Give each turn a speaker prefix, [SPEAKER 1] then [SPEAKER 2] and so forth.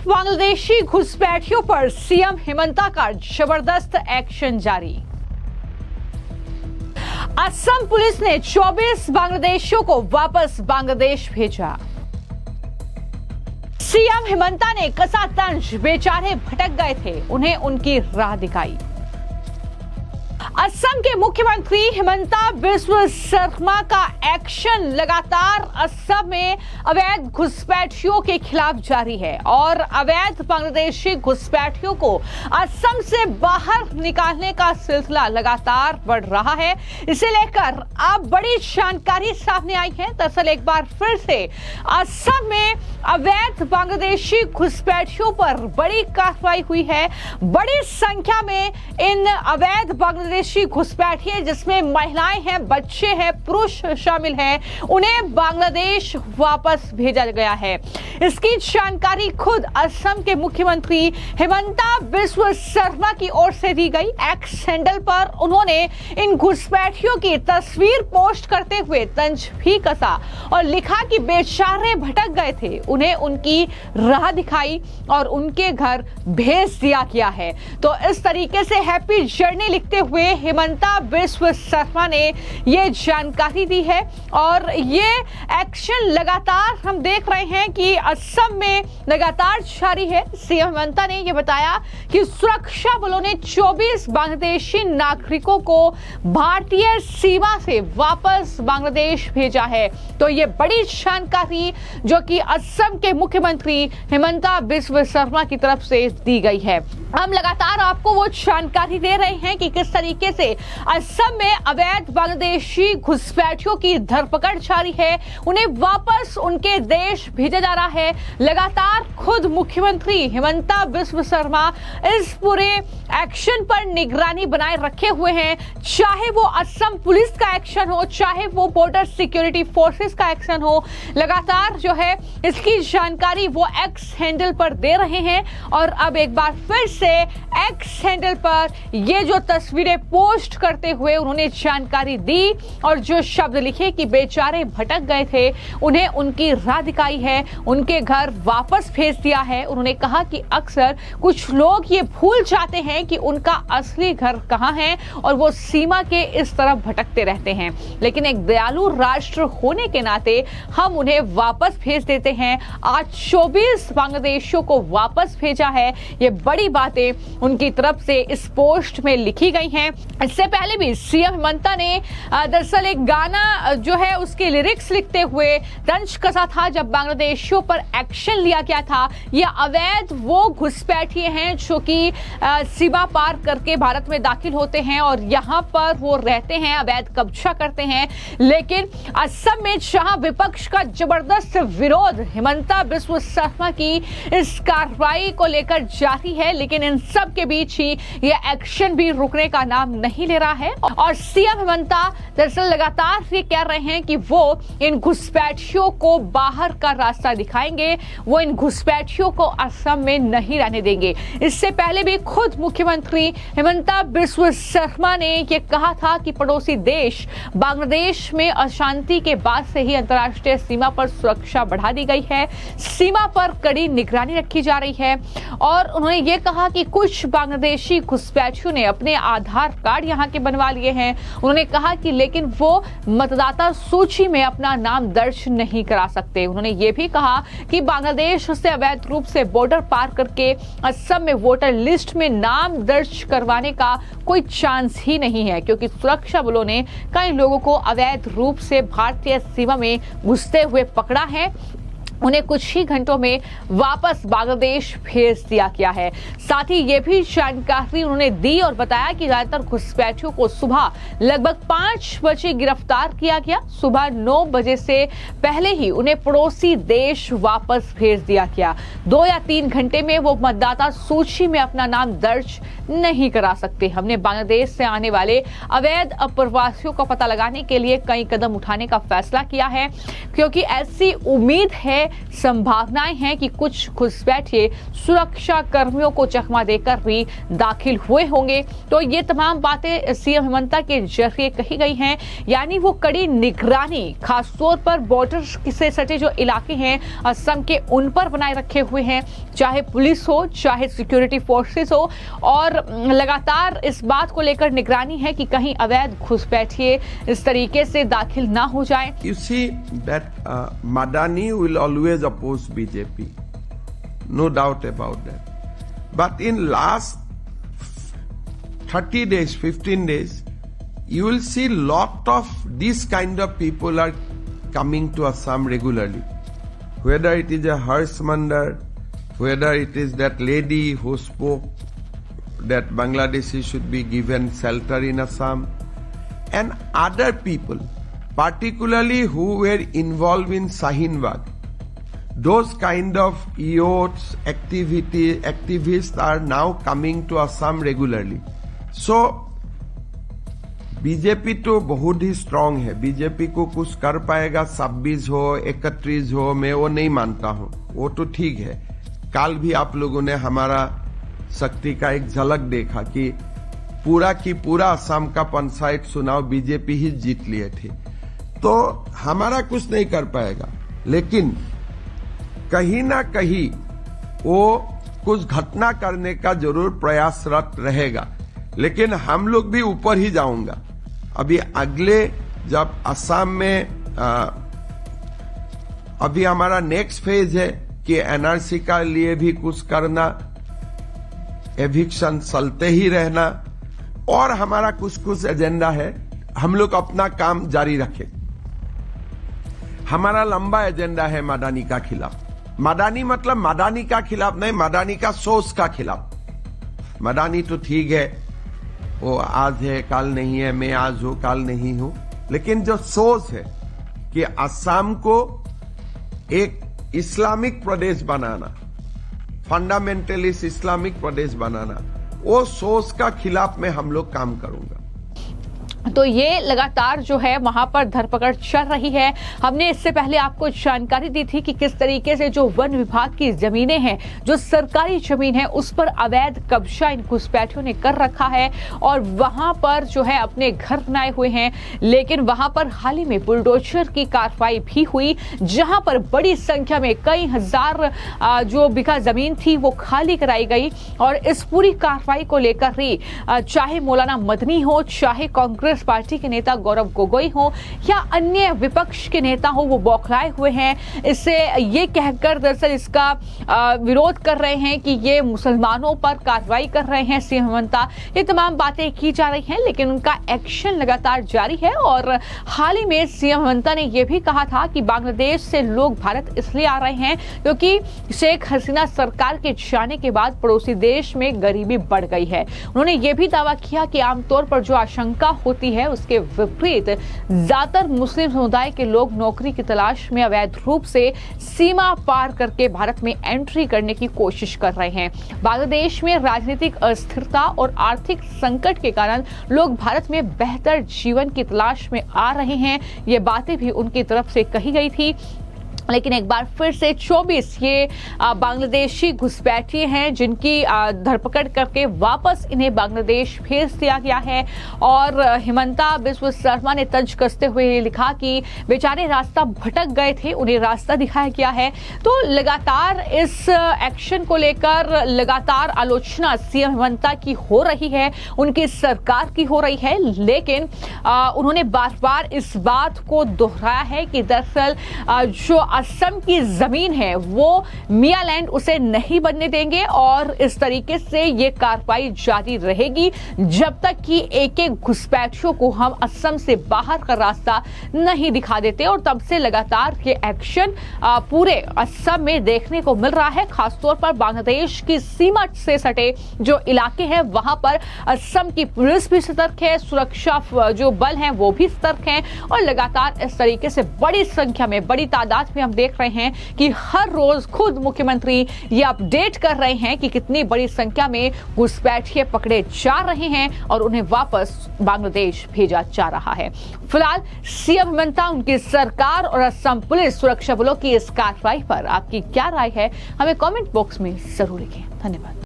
[SPEAKER 1] बांग्लादेशी घुसपैठियों पर सीएम हेमंता का जबरदस्त एक्शन जारी। असम पुलिस ने 24 बांग्लादेशियों को वापस बांग्लादेश भेजा। सीएम हेमंता ने कसा तंज, बेचारे भटक गए थे, उन्हें उनकी राह दिखाई। असम के मुख्यमंत्री हेमंता बिस्व शर्मा का एक्शन लगातार असम में अवैध घुसपैठियों के खिलाफ जारी है और अवैध बांग्लादेशी घुसपैठियों को असम से बाहर निकालने का सिलसिला लगातार बढ़ रहा है। इसे लेकर अब बड़ी जानकारी सामने आई है। दरअसल एक बार फिर से असम में अवैध बांग्लादेशी घुसपैठियों पर बड़ी कार्रवाई हुई है। बड़ी संख्या में इन अवैध बांग्लादेशी घुसपैठिए, जिसमें महिलाएं हैं, बच्चे हैं, पुरुष शामिल हैं, उन्हें बांग्लादेश वापस भेजा गया है। इसकी जानकारी खुद असम के मुख्यमंत्री हेमंता बिस्व शर्मा की ओर से दी गई। एक्स हैंडल पर उन्होंने इन घुसपैठियों की तस्वीर पोस्ट करते हुए तंज भी कसा और लिखा कि बेचारे भटक गए थे, उन्हें उनकी राह दिखाई और उनके घर भेज दिया गया है। तो इस तरीके से हैप्पी जर्नी लिखते हुए हेमंता बिस्व शर्मा ने ये जानकारी दी है और ये एक्शन लगातार हम देख रहे हैं कि असम में लगातार जारी है। सीएम हेमंता ने यह बताया कि सुरक्षा बलों ने 24 बांग्लादेशी नागरिकों को भारतीय सीमा से वापस बांग्लादेश भेजा है। तो ये बड़ी जानकारी जो कि असम के मुख्यमंत्री हेमंता बिस्व शर्मा की तरफ से दी गई है। हम लगातार आपको वो जानकारी दे रहे हैं कि किस तरीके से असम में अवैध बांग्लादेशी घुसपैठियों की धरपकड़ जारी है, उन्हें वापस उनके देश भेजा जा रहा है। लगातार खुद मुख्यमंत्री हेमंता बिस्व शर्मा इस पूरे एक्शन पर निगरानी बनाए रखे हुए हैं। चाहे वो असम पुलिस का एक्शन हो, चाहे वो बॉर्डर सिक्योरिटी फोर्सेस का एक्शन हो, लगातार जो है इसकी जानकारी वो एक्स हैंडल पर दे रहे हैं। और अब एक बार फिर से एक्स हैंडल पर ये जो तस्वीरें पोस्ट करते हुए उन्होंने जानकारी दी और जो शब्द लिखे कि बेचारे भटक गए थे, उन्हें उनकी राह दिखाई है, उनके घर वापस भेज दिया है। उन्होंने कहा कि अक्सर कुछ लोग ये भूल जाते हैं कि उनका असली घर कहां है और वो सीमा के इस तरफ भटकते रहते हैं, लेकिन एक दयालु राष्ट्र होने के नाते हम उन्हें वापस भेज देते हैं। आज 24 बांग्लादेशियों को वापस भेजा है। ये बड़ी बातें उनकी तरफ से इस पोस्ट में लिखी गई हैं। इससे पहले भी सीएम हेमंता ने दरअसल एक गाना जो है उसके लिरिक्स लिखते हुए तंज कसा था जब बांग्लादेशियों पर एक्शन लिया गया था। ये अवैध वो घुसपैठिए हैं जो कि सीमा पार करके भारत में दाखिल होते हैं और यहाँ पर वो रहते हैं, अवैध कब्जा करते हैं। लेकिन असम में जहां विपक्ष का जबरदस्त विरोध हेमंता बिस्व शर्मा की इस कार्रवाई को लेकर जारी है, लेकिन इन सब के बीच ही ये एक्शन भी रुकने का नाम नहीं ले रहा है। और सीएम हेमंता दरअसल लगातार ये कह रहे हैं कि वो इन घुसपैठियों को बाहर का रास्ता दिखाएंगे, वो इन घुसपैठियों को असम में नहीं रहने देंगे। इससे पहले भी खुद मुख्यमंत्री हेमंता बिस्व शर्मा ने ये कहा था कि पड़ोसी देश बांग्लादेश में अशांति के बाद से ही अंतर्राष्ट्रीय सीमा पर सुरक्षा बढ़ा दी गई है, सीमा पर कड़ी निगरानी रखी जा रही है। और उन्होंने ये कहा कि कुछ बांग्लादेशी घुसपैठियों ने अपने आधार कार्ड यहाँ के बनवा लिए हैं। उन्होंने कहा कि लेकिन वो मतदाता सूची में अपना नाम दर्ज नहीं करा सकते। उन्होंने ये भी कहा कि बांग्लादेश से अवैध रूप से बॉर्डर पार करके असम में वोटर लिस्ट में नाम दर्ज करवाने का कोई चांस ही नहीं है, क्योंकि सुरक्षा बलों ने कई लोगों को अवैध रूप से भारतीय सीमा में घुसते हुए पकड़ा है। उन्हें कुछ ही घंटों में वापस बांग्लादेश भेज दिया गया है। साथ ही ये भी जानकारी उन्होंने दी और बताया कि ज्यादातर घुसपैठियों को सुबह लगभग 5 बजे गिरफ्तार किया गया। सुबह 9 बजे से पहले ही उन्हें पड़ोसी देश वापस भेज दिया गया। 2 या 3 घंटे में वो मतदाता सूची में अपना नाम दर्ज नहीं करा सकते। हमने बांग्लादेश से आने वाले अवैध अप्रवासियों का पता लगाने के लिए कई कदम उठाने का फैसला किया है, क्योंकि ऐसी उम्मीद है संभावनाएं हैं कि कुछ घुसपैठिए सुरक्षा कर्मियों को चकमा देकर भी दाखिल हुए होंगे। तो ये तमाम बातें सीएम हेमंता के जरिए कही गई हैं, यानी वो कड़ी निगरानी खासतौर पर बॉर्डर से सटे जो इलाके हैं असम के उन पर बनाए रखे हुए हैं, चाहे पुलिस हो चाहे सिक्योरिटी फोर्सेस हो, और लगातार इस बात को लेकर निगरानी है कि कहीं अवैध घुसपैठिए इस तरीके से दाखिल ना हो जाए।
[SPEAKER 2] You see that Madani will always oppose BJP, no doubt about that. But in last 30 days, 15 days, you will see lot of this kind of people are coming to Assam regularly. Whether it is a Harsh Mandar, whether it is that lady who spoke that Bangladeshi should be given shelter in Assam, and other people, particularly who were involved in Shaheen Bagh. Those kind of youths, activists are now coming to Assam regularly. So, BJP तो बहुत ही strong है, BJP को कुछ कर पाएगा 26 हो 31 हो, मैं वो नहीं मानता हूं, वो तो ठीक है। कल भी आप लोगों ने हमारा शक्ति का एक झलक देखा कि पूरा की पूरा असम का पंचायत चुनाव बीजेपी ही जीत लिए थे, तो हमारा कुछ नहीं कर पाएगा। लेकिन कहीं ना कहीं वो कुछ घटना करने का जरूर प्रयासरत रहेगा, लेकिन हम लोग भी ऊपर ही जाऊंगा। अभी अगले जब असम में अभी हमारा नेक्स्ट फेज है कि एनआरसी का लिए भी कुछ करना, एविक्शन चलते ही रहना, और हमारा कुछ एजेंडा है, हम लोग अपना काम जारी रखें। हमारा लंबा एजेंडा है मडानी का खिलाफ। मडानी मतलब मडानी का खिलाफ नहीं, मडानी का सोच का खिलाफ। मडानी तो ठीक है, वो आज है कल नहीं है, मैं आज हूं कल नहीं हूं, लेकिन जो सोच है कि असम को एक इस्लामिक प्रदेश बनाना, फंडामेंटलिस्ट इस्लामिक प्रदेश बनाना, वो सोच का खिलाफ में हम लोग काम करूंगा।
[SPEAKER 1] तो ये लगातार जो है वहां पर धरपकड़ चल रही है। हमने इससे पहले आपको जानकारी दी थी कि किस तरीके से जो वन विभाग की जमीनें हैं, जो सरकारी जमीन है, उस पर अवैध कब्जा इन घुसपैठियों ने कर रखा है और वहां पर जो है अपने घर बनाए हुए हैं। लेकिन वहां पर हाल ही में बुलडोजर की कार्रवाई भी हुई, जहां पर बड़ी संख्या में कई हजार जो बीघा जमीन थी वो खाली कराई गई। और इस पूरी कार्रवाई को लेकर ही चाहे मौलाना मदनी हो, चाहे कांग्रेस पार्टी के नेता गौरव गोगोई हो या अन्य विपक्ष के नेता हो, वो बौखलाए हुए हैं। इससे ये कहकर दरअसल इसका विरोध कर रहे हैं कि ये मुसलमानों पर कार्रवाई कर रहे हैं सीएम हेमंता। ये तमाम बातें की जा रही हैं, लेकिन उनका एक्शन लगातार जारी है। और हाल ही में सीएम हेमंता ने यह भी कहा था कि बांग्लादेश से लोग भारत इसलिए आ रहे हैं क्योंकि शेख हसीना सरकार के जाने के बाद पड़ोसी देश में गरीबी बढ़ गई है। उन्होंने ये भी दावा किया कि आमतौर पर जो आशंका होती है उसके विपरीत ज्यादातर मुस्लिम समुदाय के लोग नौकरी की तलाश में अवैध रूप से सीमा पार करके भारत में एंट्री करने की कोशिश कर रहे हैं। बांग्लादेश में राजनीतिक अस्थिरता और आर्थिक संकट के कारण लोग भारत में बेहतर जीवन की तलाश में आ रहे हैं। ये बातें भी उनकी तरफ से कही गई थी। लेकिन एक बार फिर से 24 ये बांग्लादेशी घुसपैठिए हैं जिनकी धरपकड़ करके वापस इन्हें बांग्लादेश भेज दिया गया है। और हेमंता बिस्वा शर्मा ने तंज कसते हुए लिखा कि बेचारे रास्ता भटक गए थे, उन्हें रास्ता दिखाया गया है। तो लगातार इस एक्शन को लेकर लगातार आलोचना सीएम हेमंता की हो रही है, उनकी सरकार की हो रही है। लेकिन उन्होंने बार बार इस बात को दोहराया है कि दरअसल जो असम की जमीन है वो मियालैंड उसे नहीं बनने देंगे और इस तरीके से ये कार्रवाई जारी रहेगी जब तक कि एक एक घुसपैठियों को हम असम से बाहर का रास्ता नहीं दिखा देते। और तब से लगातार ये एक्शन पूरे असम में देखने को मिल रहा है। खासतौर पर बांग्लादेश की सीमा से सटे जो इलाके हैं वहां पर असम की पुलिस भी सतर्क है, सुरक्षा जो बल हैं वो भी सतर्क हैं और लगातार इस तरीके से बड़ी संख्या में, बड़ी तादाद में हम देख रहे हैं कि हर रोज खुद मुख्यमंत्री ये अपडेट कर रहे हैं कि कितनी बड़ी संख्या में घुसपैठिए पकड़े जा रहे हैं और उन्हें वापस बांग्लादेश भेजा जा रहा है। फिलहाल सीएम हेमंता, उनकी सरकार और असम पुलिस सुरक्षा बलों की इस कार्रवाई पर आपकी क्या राय है, हमें कमेंट बॉक्स में जरूर लिखें। धन्यवाद।